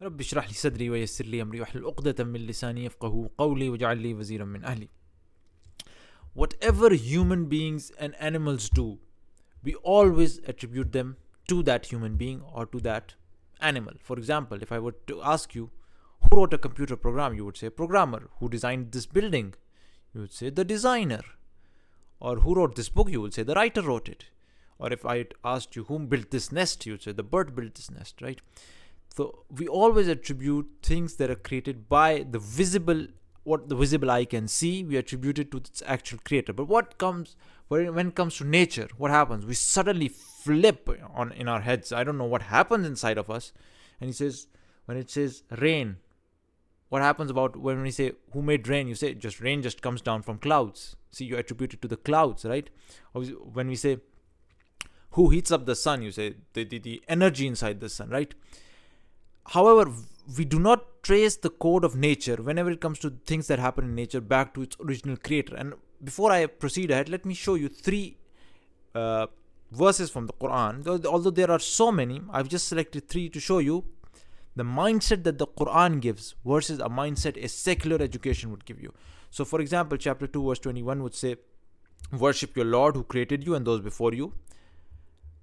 رب اشرح لي صدري ويسر لي أمري واحلل عقدة من لساني يفقهوا قولي واجعل لي وزيرا من أهلي. Whatever human beings and animals do, we always attribute them to that human being or to that animal. For example, if I were to ask you, who wrote a computer program, you would say programmer. Who designed this building, you would say the designer. Or who wrote this book, you would say the writer wrote it. Or if I asked you whom built this nest, you would say the bird built this nest, right? So we always attribute things that are created by the visible, what the visible eye can see, we attribute it to its actual creator. But when it comes to nature, what happens? We suddenly flip in our heads. I don't know what happens inside of us. And he says, when it says rain, what happens about when we say who made rain? You say just rain just comes down from clouds. See, you attribute it to the clouds, right? When we say who heats up the sun, you say the energy inside the sun, right? However, we do not trace the code of nature whenever it comes to things that happen in nature back to its original creator. And before I proceed ahead, let me show you three verses from the Quran. Although there are so many, I've just selected three to show you the mindset that the Quran gives versus a mindset a secular education would give you. So, for example, chapter 2, verse 21 would say, worship your Lord who created you and those before you.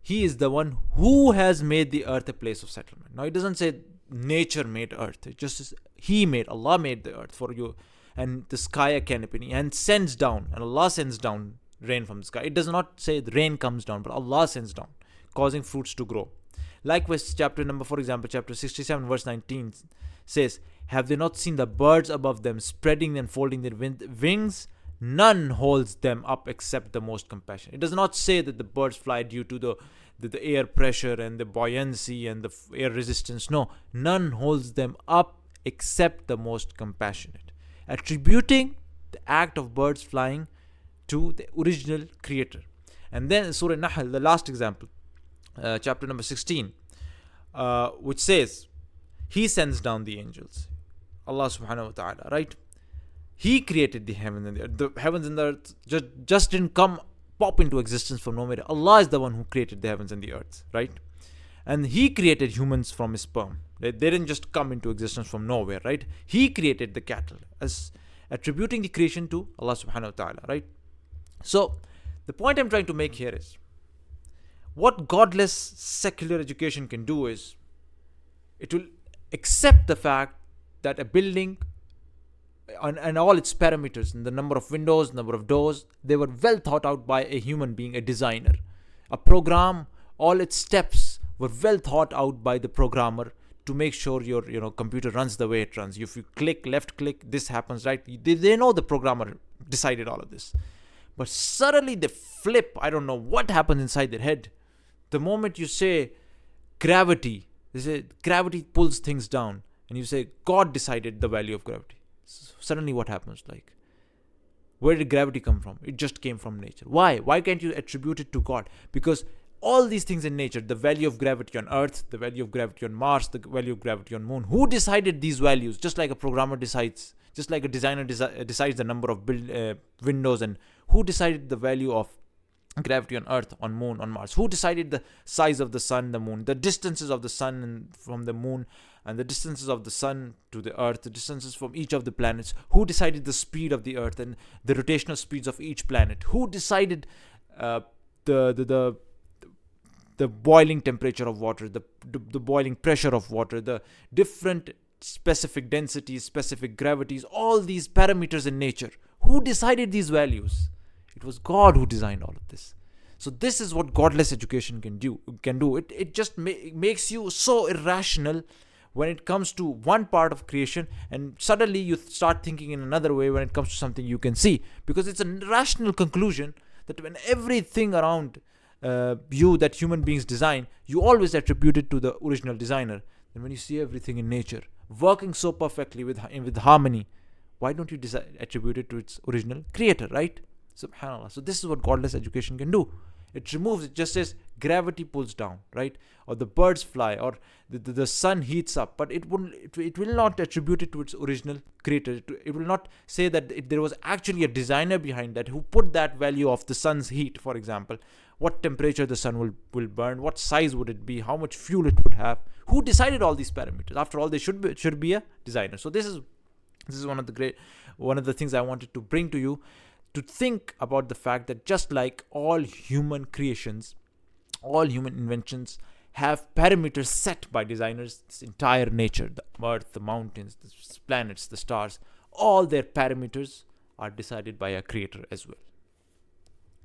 He is the one who has made the earth a place of settlement. Now, it doesn't say nature made earth. It just says Allah made the earth for you and the sky a canopy and sends down, and Allah sends down rain from the sky. It does not say the rain comes down, but Allah sends down, causing fruits to grow. Likewise, for example, chapter 67, verse 19 says, have they not seen the birds above them spreading and folding their wings? None holds them up except the most compassionate. It does not say that the birds fly due to the air pressure and the buoyancy and the air resistance. No, none holds them up except the most compassionate. Attributing the act of birds flying to the original creator. And then Surah Nahl, the last example, chapter number 16, which says, He sends down the angels. Allah subhanahu wa ta'ala, right? He created the heavens and the earth. The heavens and the earth just didn't pop into existence from nowhere. Allah is the one who created the heavens and the earth, right? And He created humans from His sperm. They didn't just come into existence from nowhere, right? He created the cattle, as attributing the creation to Allah subhanahu wa ta'ala, right? So, the point I'm trying to make here is, what godless secular education can do is, it will accept the fact that a building and all its parameters, and the number of windows, number of doors, they were well thought out by a human being, a designer. A program, all its steps were well thought out by the programmer to make sure your computer runs the way it runs. If you click, left click, this happens, right? They know the programmer decided all of this. But suddenly they flip. I don't know what happens inside their head. The moment you say gravity, they say gravity pulls things down. And you say God decided the value of gravity. Suddenly what happens? Like, where did gravity come from? It just came from nature. Why? Why can't you attribute it to God? Because all these things in nature, the value of gravity on Earth, the value of gravity on Mars, the value of gravity on Moon, who decided these values? Just like a programmer decides, just like a designer decides the number of windows, and who decided the value of gravity on Earth, on Moon, on Mars? Who decided the size of the sun, the moon, the distances of the sun and from the moon, and the distances of the sun to the earth, the distances from each of the planets? Who decided the speed of the earth and the rotational speeds of each planet? Who decided the boiling temperature of water, the boiling pressure of water, the different specific densities, specific gravities, all these parameters in nature? Who decided these values? It was God who designed all of this. So this is what godless education can do. It just makes you so irrational when it comes to one part of creation, and suddenly you start thinking in another way when it comes to something you can see, because it's a rational conclusion that when everything around you that human beings design, you always attribute it to the original designer. And when you see everything in nature working so perfectly with harmony, why don't you attribute it to its original creator, right? Subhanallah. So this is what godless education can do. It just says gravity pulls down, right? Or the birds fly, or the sun heats up, but it will not attribute it to its original creator. It will not say that there was actually a designer behind that who put that value of the sun's heat, for example, what temperature the sun will burn, what size would it be, how much fuel it would have, who decided all these parameters. After all, there should be a designer. So this is one of the things I wanted to bring to you, to think about the fact that just like all human creations, all human inventions have parameters set by designers. This entire nature, the earth, the mountains, the planets, the stars, all their parameters are decided by a creator as well.